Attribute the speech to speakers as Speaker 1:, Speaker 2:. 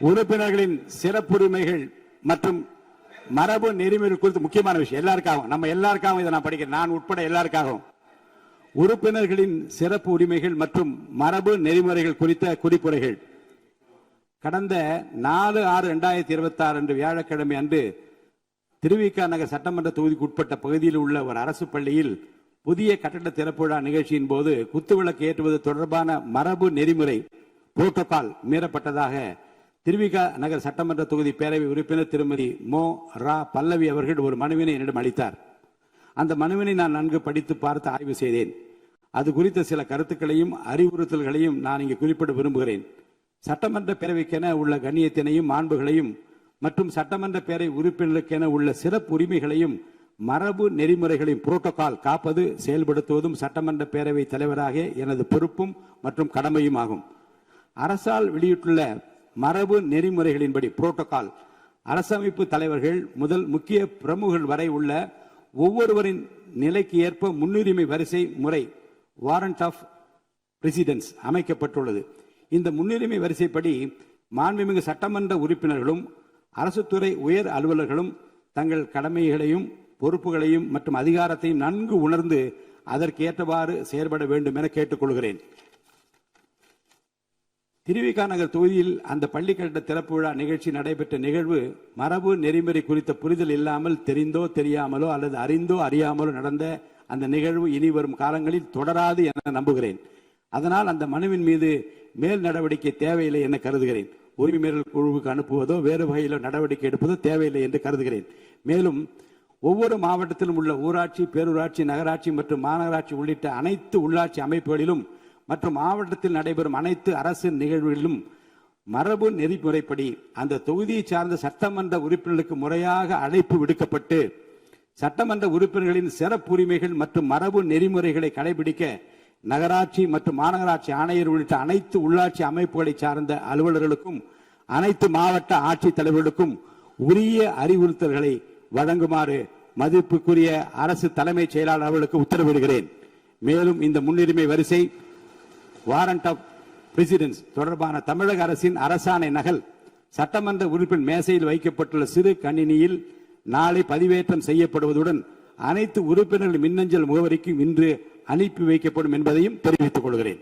Speaker 1: உறுப்பினர்களின் சிறப்புரிமைகள் மற்றும் மரபு நெறிமுறைகள் குறித்து முக்கியமான விஷயம். எல்லாருக்காகவும், நம்ம எல்லாருக்காகவும் இதை நான் படிக்கிறேன், நான் உட்பட எல்லாருக்காகவும். உறுப்பினர்களின் சிறப்பு உரிமைகள் மற்றும் மரபு நெறிமுறைகள் குறித்த குறிப்புரைகள். கடந்த 4/6/2026 அன்று வியாழக்கிழமை அன்று திருவிக நகர் சட்டமன்ற தொகுதிக்கு உட்பட்ட பகுதியில் உள்ள ஒரு அரசு பள்ளியில் புதிய கட்டட திறப்பு விழா நிகழ்ச்சியின் போது குத்துவிளக்கு ஏற்றுவது தொடர்பான மரபு நெறிமுறை புரோட்டோகால் மீறப்பட்டதாக திருவிக நகர் சட்டமன்ற தொகுதி பேரவை உறுப்பினர் திருமதி மோ ரா பல்லவி அவர்கள் ஒரு மனுவினை என்னிடம் அளித்தார். அந்த மனுவினை நான் நன்கு படித்து பார்த்து ஆய்வு செய்தேன். அது குறித்த சில கருத்துக்களையும் அறிவுறுத்தல்களையும் நான் இங்கு குறிப்பிட விரும்புகிறேன். சட்டமன்ற பேரவைக்கென உள்ள கண்ணியத்தினையும் மாண்புகளையும் மற்றும் சட்டமன்ற பேரவை உறுப்பினர்களுக்கென உள்ள சிறப்பு உரிமைகளையும் மரபு நெறிமுறைகளையும் புரோட்டோகால் காப்பது செயல்படுத்துவதும் சட்டமன்ற பேரவை தலைவராக எனது பொறுப்பும் மற்றும் கடமையும் ஆகும். அரசால் வெளியிட்டுள்ள மரபு நெறிமுறைகளின்படி புரோட்டோகால் அரசமைப்பு தலைவர்கள் முதல் முக்கிய பிரமுகர்கள் வரை உள்ள ஒவ்வொருவரின் நிலைக்கு ஏற்ப முன்னுரிமை வரிசை முறை வாரண்ட் ஆஃப் பிரசிடென்ஸ் அமைக்கப்பட்டுள்ளது. இந்த முன்னுரிமை வரிசைப்படி மாண்புமிகு சட்டமன்ற உறுப்பினர்களும் அரசு துறை உயர் அலுவலர்களும் தங்கள் கடமைகளையும் பொறுப்புகளையும் மற்றும் அதிகாரத்தையும் நன்கு உணர்ந்து அதற்கு ஏற்றவாறு செயல்பட வேண்டும் என கேட்டுக்கொள்கிறேன். திருவிக நகர் தொகுதியில் அந்த பள்ளி கட்டட திறப்பு விழா நிகழ்ச்சி நடைபெற்ற நிகழ்வு மரபு நெறிமுறை குறித்த புரிதல் இல்லாமல் தெரிந்தோ தெரியாமலோ அல்லது அறிந்தோ அறியாமலோ நடந்த அந்த நிகழ்வு இனி வரும் காலங்களில் தொடராது என நம்புகிறேன். அதனால் அந்த மனுவின் மீது மேல் நடவடிக்கை தேவையில்லை என கருதுகிறேன். உரிமை மீறல் குழுவுக்கு அனுப்புவதோ வேறு வகையில் நடவடிக்கை எடுப்பதோ தேவையில்லை என்று கருதுகிறேன். மேலும் ஒவ்வொரு மாவட்டத்திலும் உள்ள ஊராட்சி, பேரூராட்சி, நகராட்சி மற்றும் மாநகராட்சி உள்ளிட்ட அனைத்து உள்ளாட்சி அமைப்புகளிலும் மற்றும் மாவட்டத்தில் நடைபெறும் அனைத்து அரசு நிகழ்வுகளிலும் மரபு நெறிமுறைப்படி அந்த தொகுதியை சார்ந்த சட்டமன்ற உறுப்பினர்களுக்கு முறையாக அழைப்பு விடுக்கப்பட்டு சட்டமன்ற உறுப்பினர்களின் சிறப்புரிமைகள் மற்றும் மரபு நெறிமுறைகளை கடைபிடிக்க நகராட்சி மற்றும் மாநகராட்சி ஆணையர் உள்ளிட்ட அனைத்து உள்ளாட்சி அமைப்புகளை சார்ந்த அலுவலர்களுக்கும் அனைத்து மாவட்ட ஆட்சித் தலைவர்களுக்கும் உரிய அறிவுறுத்தல்களை வழங்குமாறு மதிப்புக்குரிய அரசு தலைமைச் செயலாளர் அவர்களுக்கு உத்தரவிடுகிறேன். மேலும் இந்த முன்னுரிமை வரிசை வாரண்ட் ஆஃப் பிரசிடென்ஸ் தொடர்பான தமிழக அரசின் அரசாணை நகல் சட்டமன்ற உறுப்பினர் மேசையில் வைக்கப்பட்டுள்ள சிறு கணினியில் நாளை பதிவேற்றம் செய்யப்படுவதுடன் அனைத்து உறுப்பினர்கள் மின்னஞ்சல் முகவரிக்கும் இன்று அனுப்பி வைக்கப்படும் என்பதையும் தெரிவித்துக் கொள்கிறேன்.